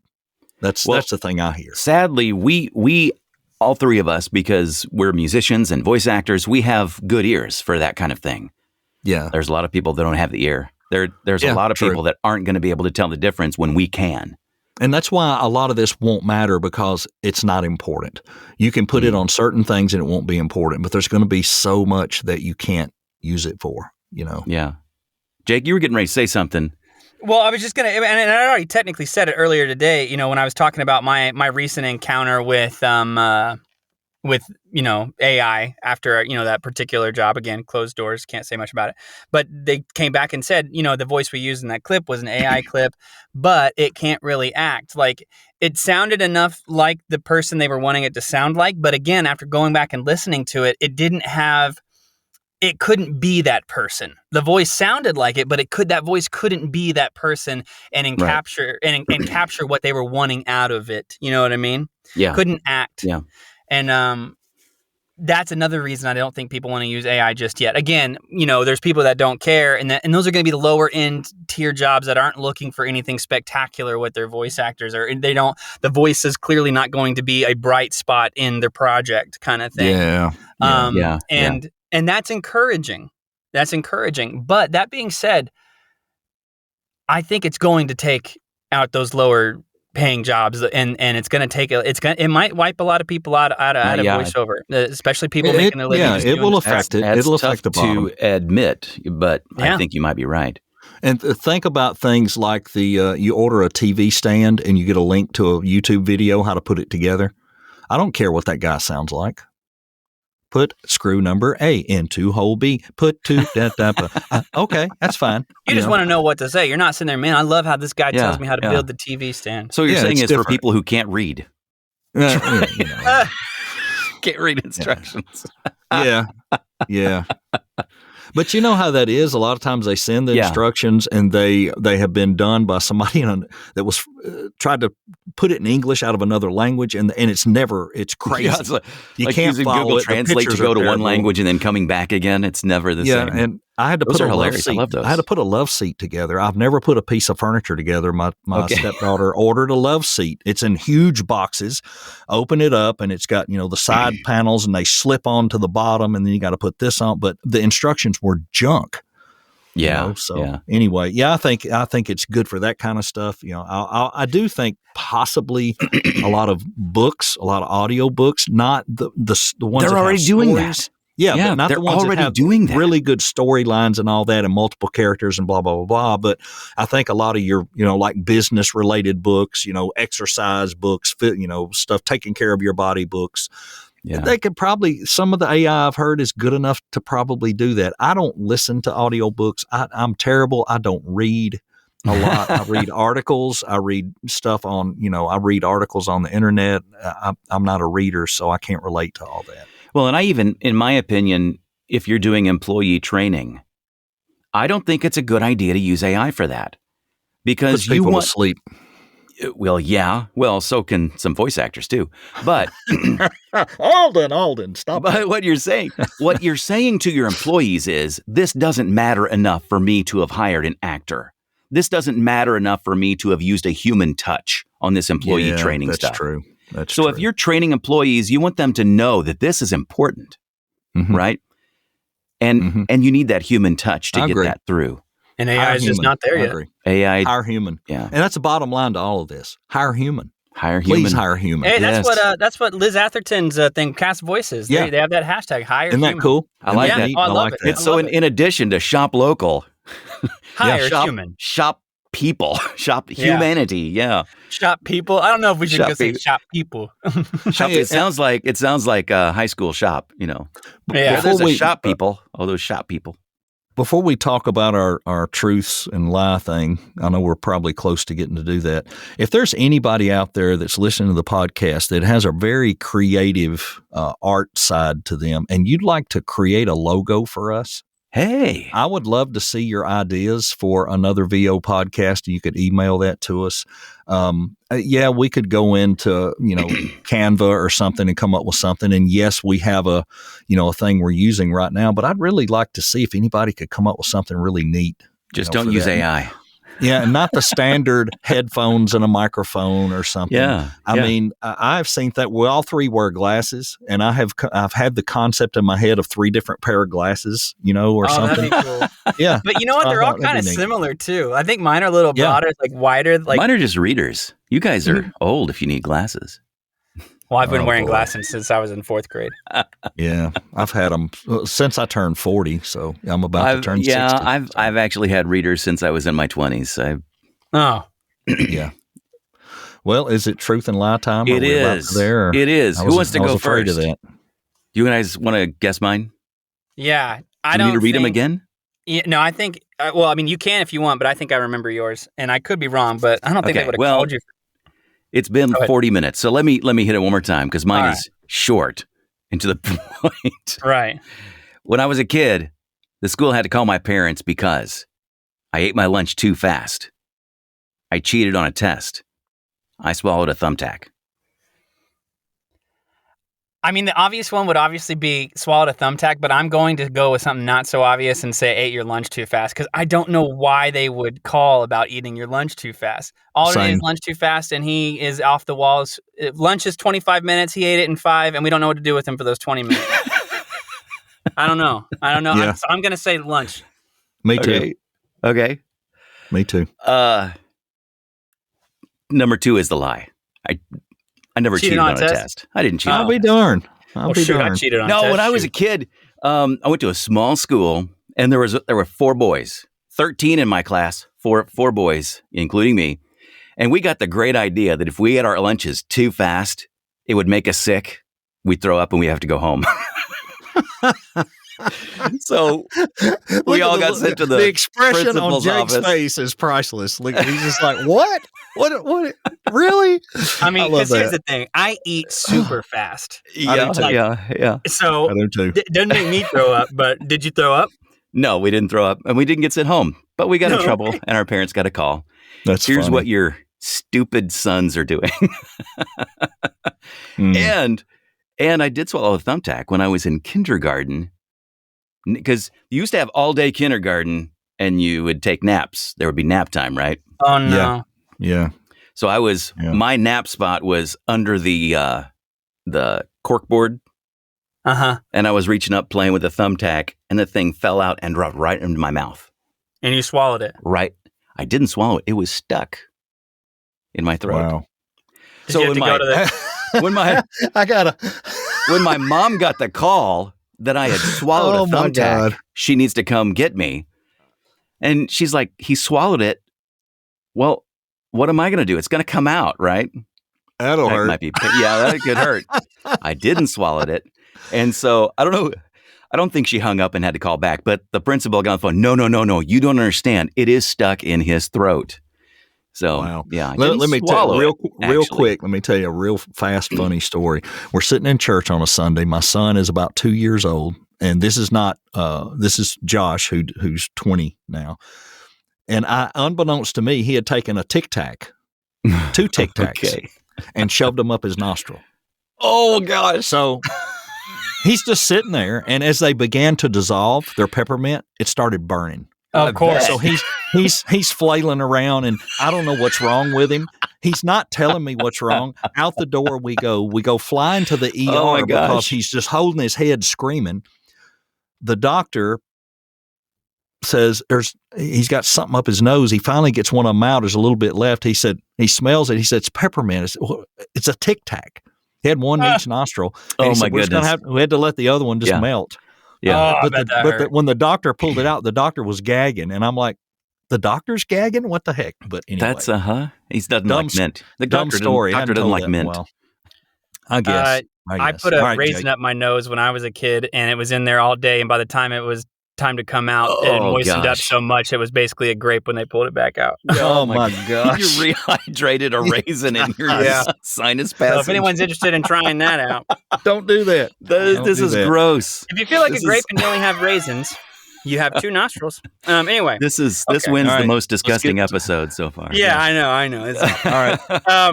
That's the thing I hear. Sadly, we all three of us, because we're musicians and voice actors, we have good ears for that kind of thing. Yeah. There's a lot of people that don't have the ear. There's a lot of true. people that aren't going to be able to tell the difference when we can. And that's why a lot of this won't matter because it's not important. You can put it on certain things and it won't be important, but there's going to be so much that you can't use it for, you know? Yeah. Jake, you were getting ready to say something. Well, I was just going to, and I already technically said it earlier today, you know, when I was talking about my recent encounter with AI after, that particular job. Again, closed doors, can't say much about it. But they came back and said, the voice we used in that clip was an AI clip, but it can't really act. Like, it sounded enough like the person they were wanting it to sound like. But again, after going back and listening to it, it couldn't be that person. The voice sounded like it, but that voice couldn't be that person and capture what they were wanting out of it. You know what I mean? Yeah. Couldn't act. Yeah. And that's another reason I don't think people want to use AI just yet. Again, there's people that don't care, and those are going to be the lower end tier jobs that aren't looking for anything spectacular with their voice actors, or the voice is clearly not going to be a bright spot in their project kind of thing. Yeah. And that's encouraging. But that being said, I think it's going to take out those lower paying jobs, and it's going to take it might wipe a lot of people out of voiceover, especially people making a living. Yeah, it will affect it. It'll affect the bottom. To admit, but I think you might be right. And think about things like you order a TV stand and you get a link to a YouTube video how to put it together. I don't care what that guy sounds like. Put screw number A into hole B. Put two. Okay, that's fine. You just want to know what to say. You're not sitting there, man. I love how this guy tells me how to build the TV stand. So you're saying it's for people who can't read. Can't read instructions. Yeah. But you know how that is. A lot of times they send the instructions and they have been done by somebody that was tried to put it in English out of another language, and it's crazy. Yeah, it's you like can't using follow Google it. Translate to go to one language and then coming back again. It's never the same. Yeah, and I had to put a love seat. I had to put a love seat together. I've never put a piece of furniture together. My stepdaughter ordered a love seat. It's in huge boxes. Open it up, and it's got the side panels, and they slip onto the bottom, and then you got to put this on. But the instructions were junk. Yeah. Anyway, I think it's good for that kind of stuff. I do think possibly a lot of books, a lot of audio books, not the ones they're that already have doing stories. that. Yeah, but not they're the ones already that have doing that. Really good storylines and all that, and multiple characters and blah blah blah blah. But I think a lot of your like business related books, exercise books, stuff taking care of your body books. Yeah. They could probably, some of the AI I've heard is good enough to probably do that. I don't listen to audiobooks. I'm terrible. I don't read a lot. I read articles. I read stuff on, I read articles on the internet. I'm not a reader, so I can't relate to all that. Well, and I even, in my opinion, if you're doing employee training, I don't think it's a good idea to use AI for that. Because puts people to sleep. Well, yeah. Well, so can some voice actors too. But Alden, stop. But what you're saying to your employees is, this doesn't matter enough for me to have hired an actor. This doesn't matter enough for me to have used a human touch on this employee training stuff. That's true. So if you're training employees, you want them to know that this is important, right? And you need that human touch to get that through. And AI is just not there yet. AI, hire human. Yeah, and that's the bottom line to all of this. Hire human. Please hire human. Hey, that's what Liz Atherton's thing, Cast Voices. They have that hashtag, hire Isn't human. that cool? I like that. I love it. It's so in addition to shop local, hire human. Shop people. Shop humanity. Yeah. Shop people. I don't know if we should go say shop people. It sounds like a high school shop, Yeah. There's a shop people. All those shop people. Before we talk about our truths and lie thing, I know we're probably close to getting to do that. If there's anybody out there that's listening to the podcast that has a very creative art side to them, and you'd like to create a logo for us, hey, I would love to see your ideas for another VO podcast. You could email that to us. We could go into, Canva or something and come up with something. And yes, we have a thing we're using right now, but I'd really like to see if anybody could come up with something really neat. Just don't use AI. Yeah, and not the standard headphones and a microphone or something. Yeah, I mean, I've seen that. We all three wear glasses, and I've had the concept in my head of 3 different pair of glasses, or something. That'd be cool. Yeah, but you know what? They're all kind of similar too. I think mine are a little broader, like wider. Like mine are just readers. You guys are old if you need glasses. Well, I've been wearing glasses since I was in 4th grade. Yeah, I've had them since I turned 40, so I'm about to turn 60. Yeah, I've actually had readers since I was in my 20s. Yeah. Well, is it truth and lie time? It is. It is. Who wants to go first? Of that. You guys want to guess mine? Yeah, I don't. You need to read them again? Yeah, no, I think. You can if you want, but I think I remember yours, and I could be wrong, but I don't think I would have called you. It's been 40 minutes, so let me hit it one more time because mine is short and to the point. Right. When I was a kid, the school had to call my parents because I ate my lunch too fast. I cheated on a test. I swallowed a thumbtack. I mean, the obvious one would obviously be swallowed a thumbtack, but I'm going to go with something not so obvious and say ate your lunch too fast because I don't know why they would call about eating your lunch too fast. All it is lunch too fast, and he is off the walls. Lunch is 25 minutes. He ate it in 5, and we don't know what to do with him for those 20 minutes. I don't know. Yeah. I'm going to say lunch. Me too. Okay. Me too. number 2 is the lie. I never cheated on a test. I didn't cheat. I'll be darned. I cheated on a test. No, when I was a kid, I went to a small school, and there were 4 boys, 13 in my class, four boys, including me, and we got the great idea that if we ate our lunches too fast, it would make us sick. We'd throw up and we have to go home. So we all got sent to the expression on Jake's office. face is priceless. Like, he's just like, what? What? Really? I mean, because here's the thing. I eat super fast. Yeah. So I do too. it doesn't make me throw up, but did you throw up? No, we didn't throw up, and we didn't get sent home. But we got in trouble, and our parents got a call. Here's funny. what your stupid sons are doing. And I did swallow a thumbtack when I was in kindergarten, because you used to have all-day kindergarten, and you would take naps. There would be nap time, right? Oh, no. Yeah. So my nap spot was under the corkboard. Uh-huh. And I was reaching up playing with a thumbtack, and the thing fell out and dropped right into my mouth. And you swallowed it? Right. I didn't swallow it. It was stuck in my throat. Wow. Did you have to go to the... when my mom got the call that I had swallowed a thumbtack, she needs to come get me. And she's like, he swallowed it. Well, what am I going to do? It's going to come out, right? That'll hurt. That could hurt. I didn't swallow it. And so I don't know. I don't think she hung up and had to call back, but the principal got on the phone. No. You don't understand. It is stuck in his throat. So, wow. Yeah. Let me tell you real quick. Let me tell you a real fast, funny story. We're sitting in church on a Sunday. My son is about 2 years old, and this is Josh, who's 20 now. And unbeknownst to me, he had taken a tic-tac, 2 tic-tacs, and shoved them up his nostril. Oh gosh! So he's just sitting there, and as they began to dissolve, their peppermint, it started burning. Of course. So he's flailing around, and I don't know what's wrong with him. He's not telling me what's wrong. Out the door we go. We go flying to the ER because he's just holding his head screaming. The doctor says he's got something up his nose. He finally gets one of them out. There's a little bit left. He said, he smells it. He said, it's peppermint. It's a tic-tac. He had one in each nostril. Oh my goodness. We had to let the other one just melt. Yeah. When the doctor pulled it out, the doctor was gagging. And I'm like, the doctor's gagging? What the heck? But anyway. That's he doesn't like mint. The doctor doesn't like mint. Well, I guess. I put a raisin up my nose when I was a kid, and it was in there all day. And by the time it was time to come out, it moistened up so much it was basically a grape when they pulled it back out. Oh my gosh! You rehydrated a raisin in your sinus passage. So if anyone's interested in trying that out, don't do that. This is gross. If you feel like a grape and you only have raisins, you have 2 nostrils. Anyway, this wins the most disgusting episode so far. Yeah, I know. It's, all right.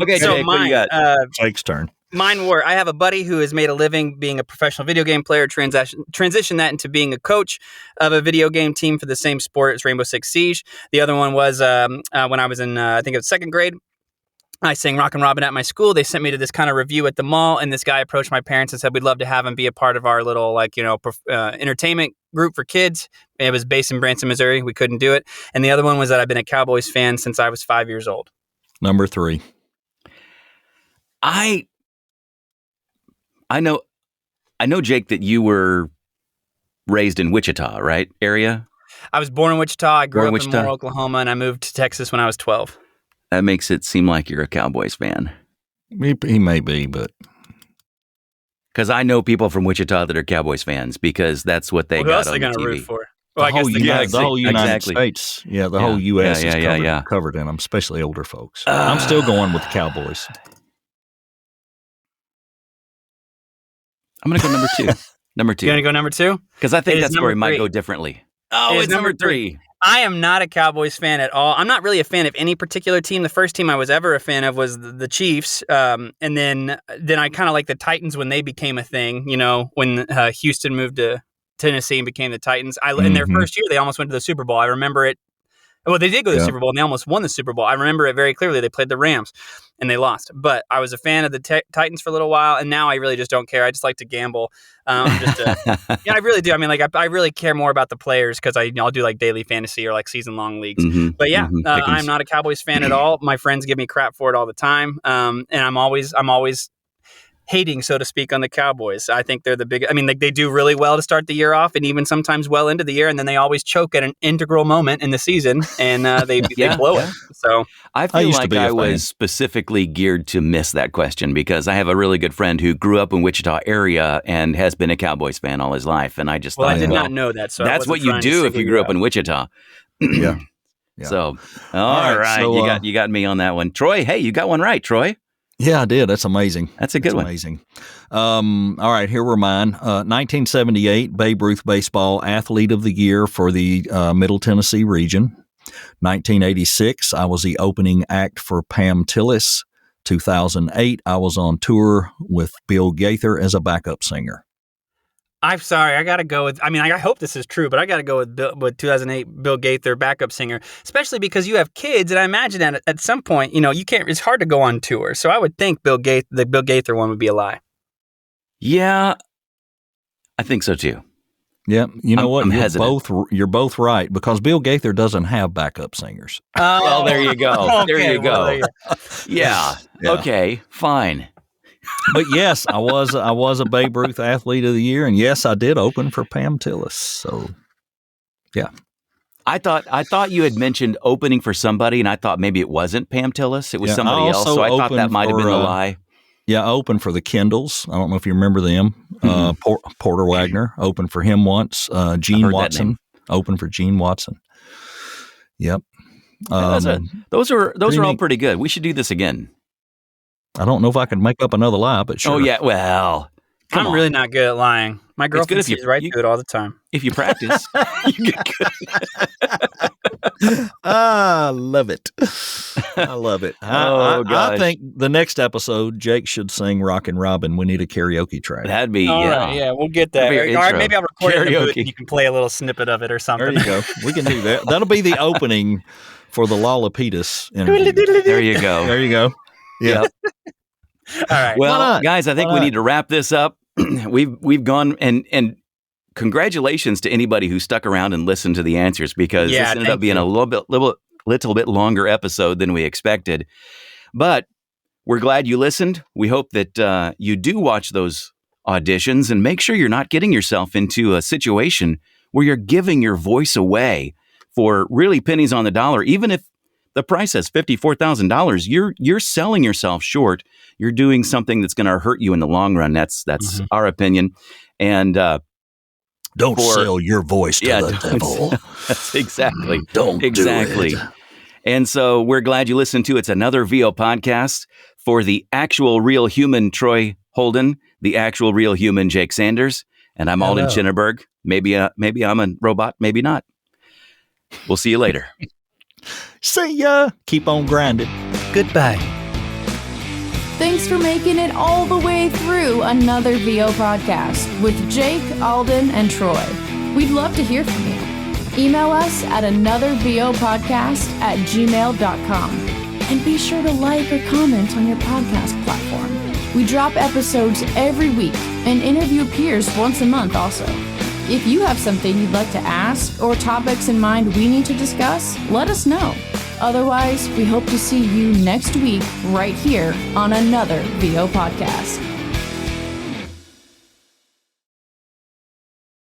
Okay, so Jake, mine, what do you got? Jake's turn. Mine were, I have a buddy who has made a living being a professional video game player, transitioned that into being a coach of a video game team for the same sport as Rainbow Six Siege. The other one was when I was in, I think it was 2nd grade. I sang Rockin' Robin at my school. They sent me to this kind of review at the mall, and this guy approached my parents and said, we'd love to have him be a part of our little, entertainment group for kids. It was based in Branson, Missouri. We couldn't do it. And the other one was that I've been a Cowboys fan since I was 5 years old. Number 3. I know, Jake, that you were raised in Wichita, right? Area? I was born in Wichita. I grew up in Moore, Oklahoma, and I moved to Texas when I was 12. That makes it seem like you're a Cowboys fan. He may be, but... Because I know people from Wichita that are Cowboys fans because that's what they got on the TV. Who else are they going to root for? Well, the whole United States. Yeah, the whole U.S. is covered in them, especially older folks. I'm still going with the Cowboys. I'm going to go number 2. Number 2. You're going to go number 2? Because I think that story might go differently. Oh, it's number 3. I am not a Cowboys fan at all. I'm not really a fan of any particular team. The first team I was ever a fan of was the Chiefs. And then I kind of like the Titans when they became a thing, when Houston moved to Tennessee and became the Titans. In their first year, they almost went to the Super Bowl. I remember it. Well, they did go to the Super Bowl, and they almost won the Super Bowl. I remember it very clearly. They played the Rams. and they lost. But I was a fan of the Titans for a little while, and now I really just don't care. I just like to gamble. Yeah, I really do. I mean, like I really care more about the players because I'll do like daily fantasy or like season long leagues. But yeah, I'm not a Cowboys fan at all. My friends give me crap for it all the time, and I'm always hating, so to speak, on the Cowboys. I think they're the big. I mean, like they do really well to start the year off, and even sometimes well into the year, and then they always choke at an integral moment in the season, and they blow it. So I feel like I was specifically geared to miss that question because I have a really good friend who grew up in Wichita area and has been a Cowboys fan all his life, and I just thought, I did not know that. So that's what you do if you grew up in Wichita. Yeah. So all right, so, you got me on that one, Troy. Hey, you got one right, Troy. Yeah, I did. That's amazing. That's a good one. Amazing. All right, here were mine. 1978, Babe Ruth Baseball Athlete of the Year for the Middle Tennessee region. 1986, I was the opening act for Pam Tillis. 2008, I was on tour with Bill Gaither as a backup singer. I'm sorry, I got to go with, I hope this is true, but I got to go with 2008 Bill Gaither, backup singer, especially because you have kids, and I imagine that at some point, you can't, it's hard to go on tour. So I would think the Bill Gaither one would be a lie. Yeah, I think so too. Yeah, you know what? You're both right because Bill Gaither doesn't have backup singers. Well, there you go. Okay, there you go. Well, yeah. Okay, fine. But yes, I was a Babe Ruth Athlete of the Year, and yes, I did open for Pam Tillis. So, yeah. I thought you had mentioned opening for somebody, and I thought maybe it wasn't Pam Tillis. It was somebody else. So I thought that might have been a lie. Yeah, I opened for the Kendalls. I don't know if you remember them. Porter Wagner opened for him once. Gene Watson opened for Gene Watson. Yep. Those are all pretty good. We should do this again. I don't know if I can make up another lie, but sure. Oh, yeah. Well, I'm really not good at lying. My girlfriend sees right through it all the time. If you practice, you get good. I love it. I love it. I think the next episode, Jake should sing Rockin' Robin. We need a karaoke track. That'd be, right, yeah, we'll get that. All right, maybe I'll record it in the booth and you can play a little snippet of it or something. There you go. We can do that. That'll be the opening for the Lollapetus interview. There you go. There you go. Yeah. All right. Well, guys, I think we need to wrap this up. We've gone and congratulations to anybody who stuck around and listened to the answers because this ended up being a little bit longer episode than we expected. But we're glad you listened. We hope that you do watch those auditions and make sure you're not getting yourself into a situation where you're giving your voice away for really pennies on the dollar, even if the price says $54,000. You're selling yourself short. You're doing something that's going to hurt you in the long run. That's our opinion. And don't sell your voice to the devil. That's exactly. Don't exactly. Do it. And so we're glad you listened to It's Another VO podcast for the actual real human Troy Holden, the actual real human Jake Sanders, and I'm Alden Schinnerberg. Maybe I'm a robot, maybe not. We'll see you later. See ya. Keep on grinding. Goodbye. Thanks for making it all the way through another VO podcast with Jake, Alden, and Troy. We'd love to hear from you. Email us at anothervopodcast@gmail.com. And be sure to like or comment on your podcast platform. We drop episodes every week and interview peers once a month also. If you have something you'd like to ask or topics in mind we need to discuss, let us know. Otherwise, we hope to see you next week right here on another VO podcast.